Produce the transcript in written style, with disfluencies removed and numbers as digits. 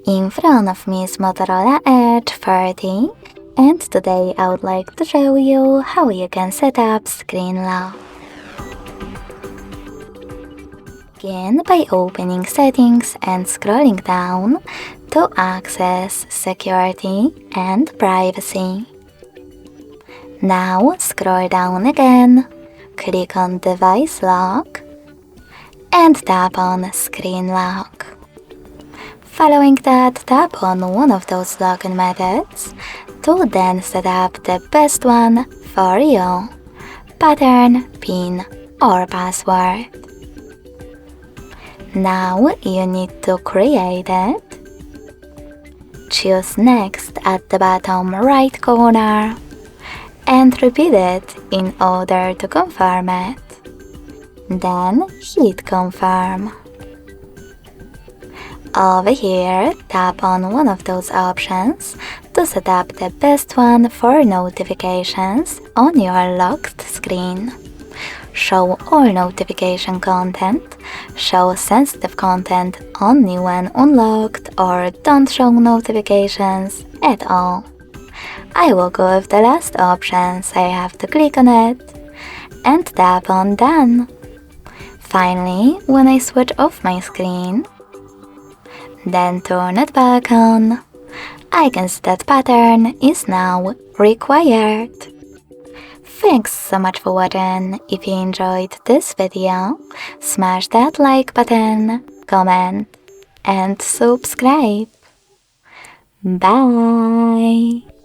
In front of me is Motorola Edge 30, and today I would like to show you how you can set up screen lock. Begin by opening Settings and scrolling down to access Security and Privacy. Now scroll down again, click on Device Lock and tap on Screen Lock. Following that, tap on one of those login methods to then set up the best one for you: pattern, PIN or password. Now you need to create it. Choose Next at the bottom right corner and repeat it in order to confirm it. Then hit Confirm. Over here, tap on one of those options to set up the best one for notifications on your locked screen. Show all notification content, show sensitive content only when unlocked, or don't show notifications at all. I will go with the last option, so I have to click on it and tap on Done. Finally, when I switch off my screen, then turn it back on, I can see that pattern is now required. Thanks so much for watching. If you enjoyed this video, smash that like button, comment and subscribe. Bye!